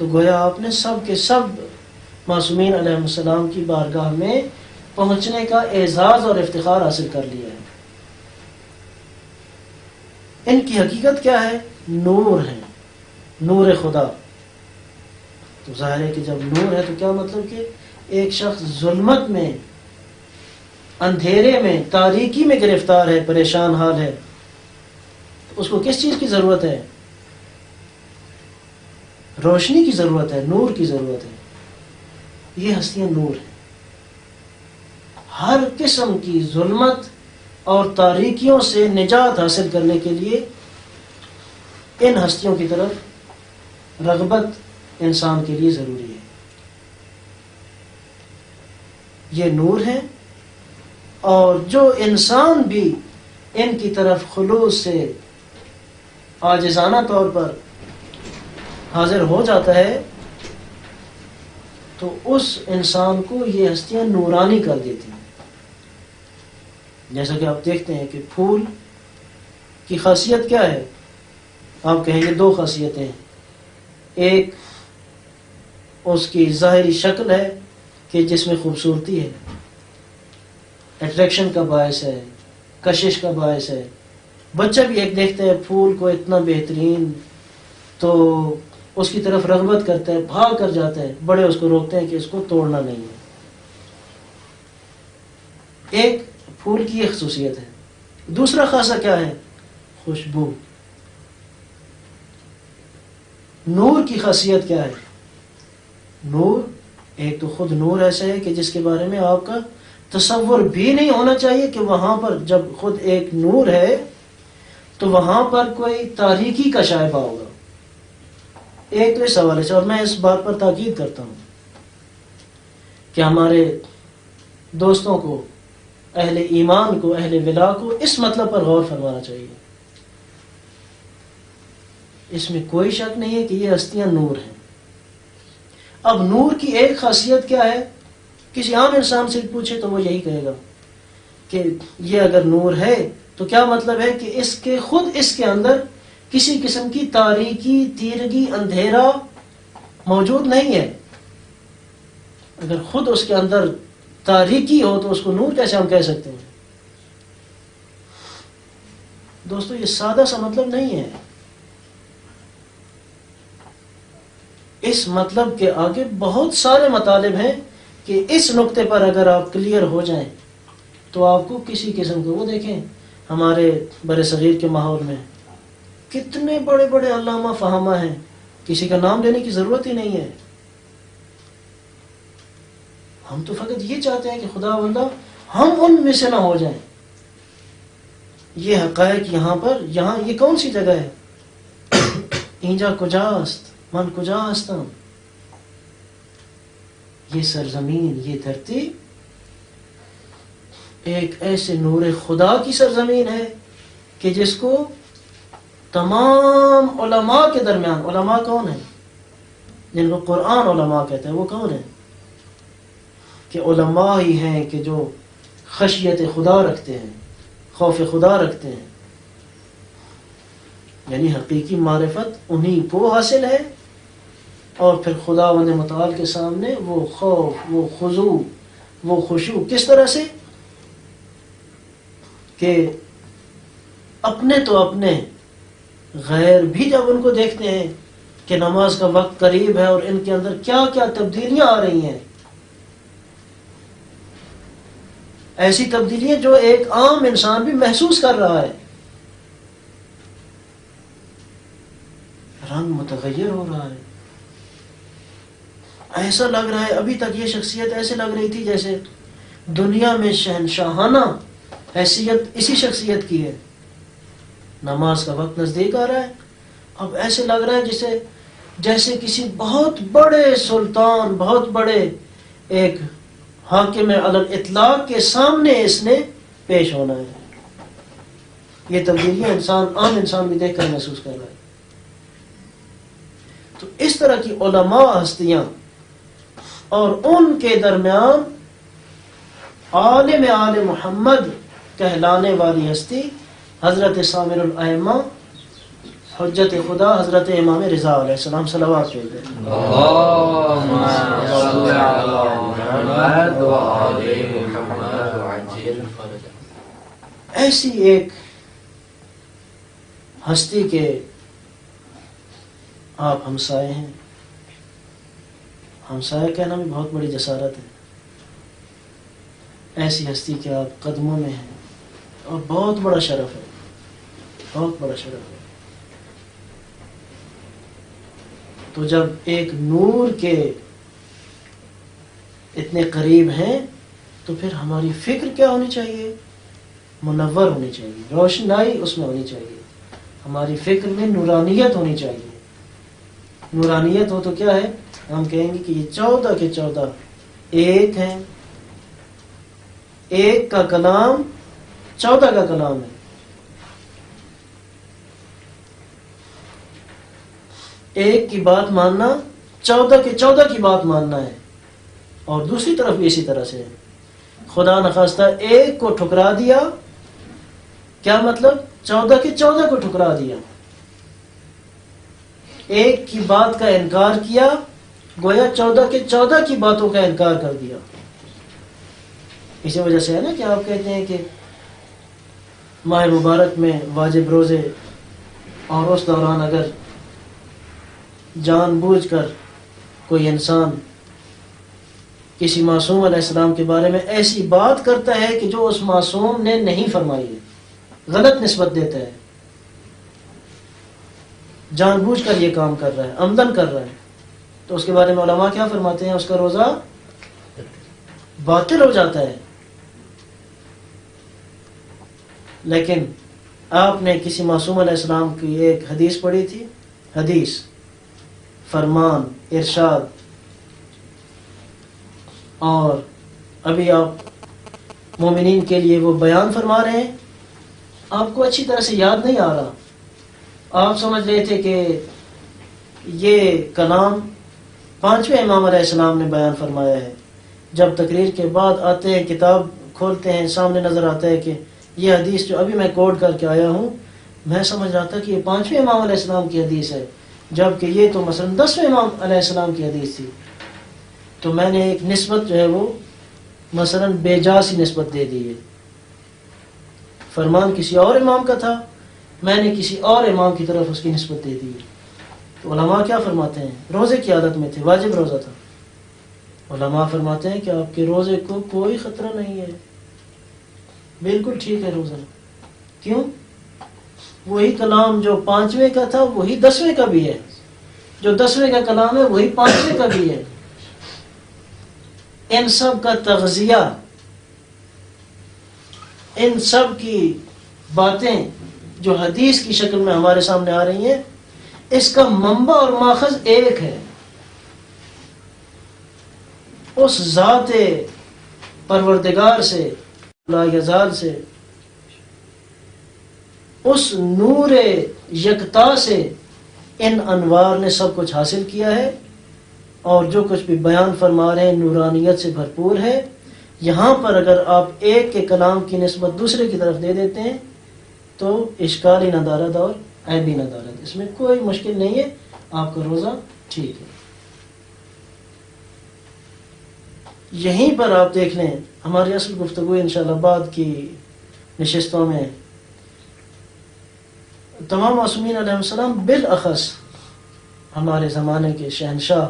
تو گویا آپ نے سب کے سب معصومین علیہ السلام کی بارگاہ میں پہنچنے کا اعزاز اور افتخار حاصل کر لیا ہے۔ ان کی حقیقت کیا ہے؟ نور ہے، نور خدا۔ تو ظاہر ہے کہ جب نور ہے تو کیا مطلب کہ ایک شخص ظلمت میں، اندھیرے میں، تاریکی میں گرفتار ہے، پریشان حال ہے، تو اس کو کس چیز کی ضرورت ہے؟ روشنی کی ضرورت ہے، نور کی ضرورت ہے۔ یہ ہستیاں نور ہیں۔ ہر قسم کی ظلمت اور تاریکیوں سے نجات حاصل کرنے کے لیے ان ہستیوں کی طرف رغبت انسان کے لیے ضروری ہے۔ یہ نور ہے، اور جو انسان بھی ان کی طرف خلوص سے عاجزانہ طور پر حاضر ہو جاتا ہے تو اس انسان کو یہ ہستیاں نورانی کر دیتی ہیں۔ جیسا کہ آپ دیکھتے ہیں کہ پھول کی خاصیت کیا ہے؟ آپ کہیں گے دو خاصیتیں ہیں۔ ایک اس کی ظاہری شکل ہے کہ جس میں خوبصورتی ہے، اٹریکشن کا باعث ہے، کشش کا باعث ہے۔ بچہ بھی ایک دیکھتا ہے پھول کو اتنا بہترین تو اس کی طرف رغبت کرتا ہے، بھاگ کر جاتا ہے، بڑے اس کو روکتے ہیں کہ اس کو توڑنا نہیں ہے۔ ایک پھول کی یہ خصوصیت ہے۔ دوسرا خاصہ کیا ہے؟ خوشبو۔ نور کی خاصیت کیا ہے؟ نور ایک تو خود نور ایسا ہے کہ جس کے بارے میں آپ کا تصور بھی نہیں ہونا چاہیے کہ وہاں پر جب خود ایک نور ہے تو وہاں پر کوئی تاریکی کا شائبہ ہوگا۔ ایک تو اس حوالے سے، اور میں اس بات پر تاکید کرتا ہوں کہ ہمارے دوستوں کو، اہل ایمان کو، اہل ولا کو اس مطلب پر غور فرمانا چاہیے۔ اس میں کوئی شک نہیں ہے کہ یہ ہستیاں نور ہیں۔ اب نور کی ایک خاصیت کیا ہے؟ کسی عام انسان سے پوچھے تو وہ یہی کہے گا کہ یہ اگر نور ہے تو کیا مطلب ہے کہ اس کے اندر کسی قسم کی تاریکی، تیرگی، اندھیرا موجود نہیں ہے۔ اگر خود اس کے اندر تاریکی ہو تو اس کو نور کیسے ہم کہہ سکتے ہیں؟ دوستو یہ سادہ سا مطلب نہیں ہے۔ اس مطلب کے آگے بہت سارے مطالب ہیں کہ اس نقطے پر اگر آپ کلیئر ہو جائیں تو آپ کو کسی قسم کو، وہ دیکھیں ہمارے بر صغیر کے ماحول میں کتنے بڑے بڑے علامہ فہامہ ہیں، کسی کا نام لینے کی ضرورت ہی نہیں ہے۔ ہم تو فقط یہ چاہتے ہیں کہ خدا بندہ ہم ان میں سے نہ ہو جائیں۔ یہ حقائق یہاں یہ کون سی جگہ ہے؟ اینجا کجاست من کجاستم، یہ سرزمین، یہ دھرتی ایک ایسے نور خدا کی سرزمین ہے کہ جس کو تمام علماء کے درمیان، علماء کون ہیں؟ جن کو قرآن علماء کہتے ہیں، وہ کون ہیں؟ کہ علماء ہی ہیں کہ جو خشیت خدا رکھتے ہیں، خوف خدا رکھتے ہیں، یعنی حقیقی معرفت انہی کو حاصل ہے، اور پھر خداوند متعال کے سامنے وہ خوف، وہ خضوع، وہ خشوع کس طرح سے کہ اپنے تو اپنے، غیر بھی جب ان کو دیکھتے ہیں کہ نماز کا وقت قریب ہے اور ان کے اندر کیا کیا تبدیلیاں آ رہی ہیں، ایسی تبدیلیاں جو ایک عام انسان بھی محسوس کر رہا ہے۔ رنگ متغیر ہو رہا ہے، ایسا لگ رہا ہے ابھی تک یہ شخصیت ایسے لگ رہی تھی جیسے دنیا میں شہنشاہانہ حیثیت اسی شخصیت کی ہے۔ نماز کا وقت نزدیک آ رہا ہے، اب ایسے لگ رہا ہے جیسے کسی بہت بڑے سلطان، بہت بڑے ایک حاکم علی الاطلاق کے سامنے اس نے پیش ہونا ہے۔ یہ تبدیلیاں عام انسان بھی دیکھ کر محسوس کر رہا ہے۔ تو اس طرح کی علماء ہستیاں، اور ان کے درمیان عالم آل محمد کہلانے والی ہستی حضرت سامر الائمہ حجت خدا حضرت امام رضا علیہ السلام، صلوات پڑھ دیں۔ اللهم صل على محمد وآل محمد وعجل فرجهم۔ ایسی ایک ہستی کے آپ ہمسائے ہیں، ہمسائے کہنا بھی بہت بڑی جسارت ہے، ایسی ہستی کے آپ قدموں میں ہیں، اور بہت بڑا شرف ہے، بہت بڑا شرف ہے۔ تو جب ایک نور کے اتنے قریب ہیں تو پھر ہماری فکر کیا ہونی چاہیے؟ منور ہونی چاہیے، روشنائی اس میں ہونی چاہیے، ہماری فکر میں نورانیت ہونی چاہیے۔ نورانیت ہو تو کیا ہے؟ ہم کہیں گے کہ یہ 14 کے 14 ایک ہیں، ایک کا کلام 14 کا کلام ہے۔ ایک کی بات ماننا 14 کے 14 کی بات ماننا ہے، اور دوسری طرف بھی اسی طرح سے ہے۔ خدا نخواستہ ایک کو ٹھکرا دیا، کیا مطلب؟ 14 کے 14 کو ٹھکرا دیا۔ ایک کی بات کا انکار کیا، گویا 14 کے 14 کی باتوں کا انکار کر دیا۔ اسی وجہ سے ہے نا کہ آپ کہتے ہیں کہ ماہ مبارک میں واجب روزے، اور اس دوران اگر جان بوجھ کر کوئی انسان کسی معصوم علیہ السلام کے بارے میں ایسی بات کرتا ہے کہ جو اس معصوم نے نہیں فرمائی ہے، غلط نسبت دیتا ہے، جان بوجھ کر یہ کام کر رہا ہے، عمدن کر رہا ہے، تو اس کے بارے میں علماء کیا فرماتے ہیں؟ اس کا روزہ باطل ہو جاتا ہے۔ لیکن آپ نے کسی معصوم علیہ السلام کی ایک حدیث پڑھی تھی، حدیث، فرمان، ارشاد، اور ابھی آپ مومنین کے لیے وہ بیان فرما رہے ہیں، آپ کو اچھی طرح سے یاد نہیں آ رہا، آپ سمجھ رہے تھے کہ یہ کلام 5ویں امام علیہ السلام نے بیان فرمایا ہے۔ جب تقریر کے بعد آتے ہیں، کتاب کھولتے ہیں، سامنے نظر آتا ہے کہ یہ حدیث جو ابھی میں کوٹ کر کے آیا ہوں، میں سمجھ رہا تھا کہ یہ 5ویں امام علیہ السلام کی حدیث ہے، جبکہ یہ تو مثلا 10ویں امام علیہ السلام کی حدیث تھی۔ تو میں نے ایک نسبت جو ہے وہ مثلا بے جا سی نسبت دے دی ہے، فرمان کسی اور امام کا تھا، میں نے کسی اور امام کی طرف اس کی نسبت دے دی ہے۔ تو علماء کیا فرماتے ہیں؟ روزے کی عادت میں تھے، واجب روزہ تھا، علماء فرماتے ہیں کہ آپ کے روزے کو کوئی خطرہ نہیں ہے، بالکل ٹھیک ہے روزہ۔ کیوں؟ وہی کلام جو 5ویں کا تھا وہی 10ویں کا بھی ہے، جو 10ویں کا کلام ہے وہی 5ویں کا بھی ہے۔ ان سب کا تغذیہ، ان سب کی باتیں جو حدیث کی شکل میں ہمارے سامنے آ رہی ہیں، اس کا منبع اور ماخذ ایک ہے، اس ذات پروردگار سے، لا یزال سے، اس نور یکتا سے ان انوار نے سب کچھ حاصل کیا ہے، اور جو کچھ بھی بیان فرما رہے ہیں نورانیت سے بھرپور ہے۔ یہاں پر اگر آپ ایک کے کلام کی نسبت دوسرے کی طرف دے دیتے ہیں تو اشکال ہی ندارت اور عیب ہی ندارت، اس میں کوئی مشکل نہیں ہے، آپ کا روزہ ٹھیک ہے۔ یہیں پر آپ دیکھ لیں، ہماری اصل گفتگو انشاءاللہ بعد کی نشستوں میں تمام معصومین علیہ السلام بالاخص ہمارے زمانے کے شہنشاہ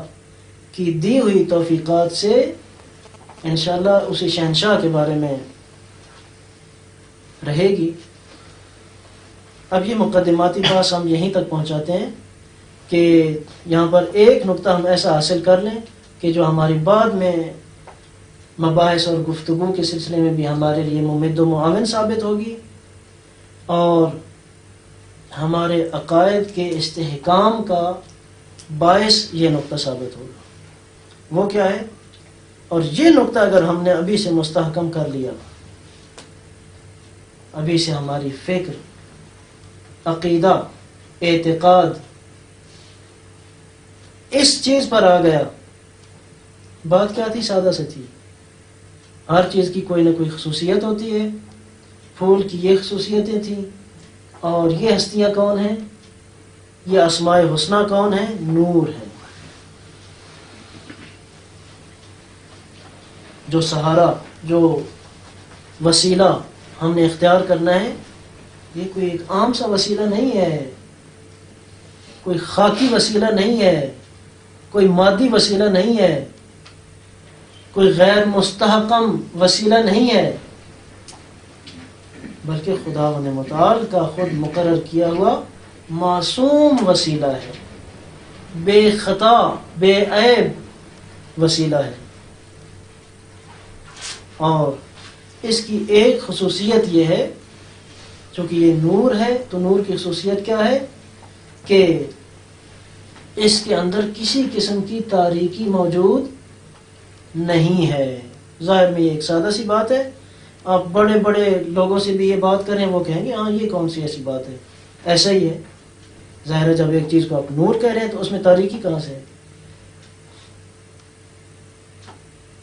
کی دی ہوئی توفیقات سے انشاءاللہ اسی شہنشاہ کے بارے میں رہے گی۔ اب یہ مقدماتی بات ہم یہیں تک پہنچاتے ہیں کہ یہاں پر ایک نقطہ ہم ایسا حاصل کر لیں کہ جو ہماری بعد میں مباحث اور گفتگو کے سلسلے میں بھی ہمارے لیے ممد و معاون ثابت ہوگی، اور ہمارے عقائد کے استحکام کا باعث یہ نقطہ ثابت ہوگا۔ وہ کیا ہے؟ اور یہ نقطہ اگر ہم نے ابھی سے مستحکم کر لیا، ابھی سے ہماری فکر، عقیدہ، اعتقاد اس چیز پر آ گیا، بات کیا تھی؟ سادہ سے تھی، ہر چیز کی کوئی نہ کوئی خصوصیت ہوتی ہے، پھول کی یہ خصوصیتیں تھیں، اور یہ ہستیاں کون ہیں؟ یہ اسماء حسنہ کون ہے؟ نور ہے. جو سہارا، جو وسیلہ ہم نے اختیار کرنا ہے، یہ کوئی ایک عام سا وسیلہ نہیں ہے، کوئی خاکی وسیلہ نہیں ہے، کوئی مادی وسیلہ نہیں ہے، کوئی غیر مستحکم وسیلہ نہیں ہے، بلکہ خداوند متعال کا خود مقرر کیا ہوا معصوم وسیلہ ہے، بے خطا بے عیب وسیلہ ہے. اور اس کی ایک خصوصیت یہ ہے، چونکہ یہ نور ہے تو نور کی خصوصیت کیا ہے کہ اس کے اندر کسی قسم کی تاریکی موجود نہیں ہے. ظاہر میں یہ ایک سادہ سی بات ہے، آپ بڑے بڑے لوگوں سے بھی یہ بات کریں وہ کہیں گے ہاں یہ کون سی ایسی بات ہے. ایسا ہی ہے، ظاہر ہے جب ایک چیز کو آپ نور کہہ رہے ہیں تو اس میں تاریکی کہاں سے ہے.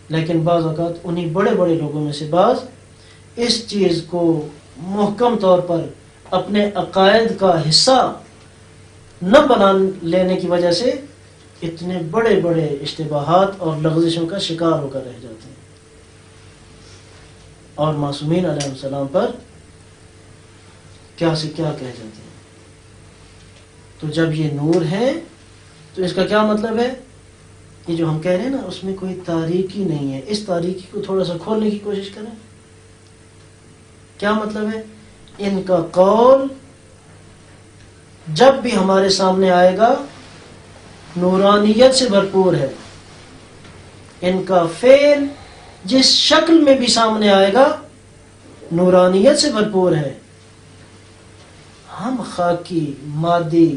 لیکن بعض اوقات انہی بڑے بڑے لوگوں میں سے بعض اس چیز کو محکم طور پر اپنے عقائد کا حصہ نہ بنا لینے کی وجہ سے اتنے بڑے بڑے اشتباہات اور لغزشوں کا شکار ہو کر رہ جاتے ہیں، اور معصومین علیہ السلام پر کیا سے کیا کہہ جاتے ہیں. تو جب یہ نور ہے تو اس کا کیا مطلب ہے؟ یہ جو ہم کہہ رہے ہیں نا اس میں کوئی تاریکی نہیں ہے. اس تاریکی کو تھوڑا سا کھولنے کی کوشش کریں. کیا مطلب ہے؟ ان کا قول جب بھی ہمارے سامنے آئے گا نورانیت سے بھرپور ہے، ان کا فعل جس شکل میں بھی سامنے آئے گا نورانیت سے بھرپور ہے. ہم خاکی مادی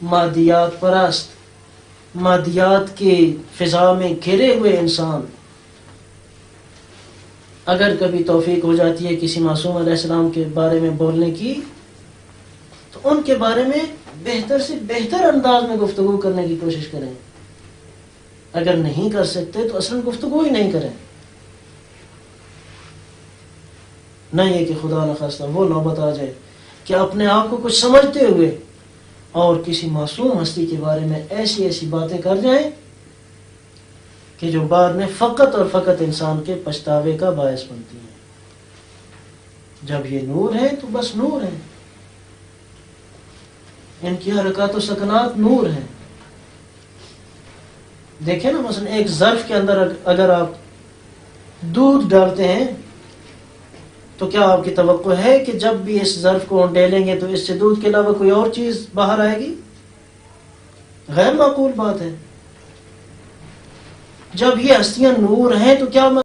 مادیات پرست مادیات کی فضا میں گھرے ہوئے انسان، اگر کبھی توفیق ہو جاتی ہے کسی معصوم علیہ السلام کے بارے میں بولنے کی تو ان کے بارے میں بہتر سے بہتر انداز میں گفتگو کرنے کی کوشش کریں. اگر نہیں کر سکتے تو اصلا گفتگو ہی نہیں کریں. نہ یہ کہ خدا نخواستہ وہ نوبت آ جائے کہ اپنے آپ کو کچھ سمجھتے ہوئے اور کسی معصوم ہستی کے بارے میں ایسی ایسی باتیں کر جائیں کہ جو بعد میں فقط اور فقط انسان کے پچھتاوے کا باعث بنتی ہیں. جب یہ نور ہے تو بس نور ہے، ان کی حرکات و سکنات نور ہیں. دیکھیں نا مثلا ایک ظرف کے اندر اگر آپ دودھ ڈالتے ہیں تو کیا آپ کی توقع ہے کہ جب بھی اس ظرف کو ڈالیں گے تو اس سے دودھ کے علاوہ کوئی اور چیز باہر آئے گی؟ غیر معقول بات ہے. جب یہ ہستیاں نور ہیں تو کیا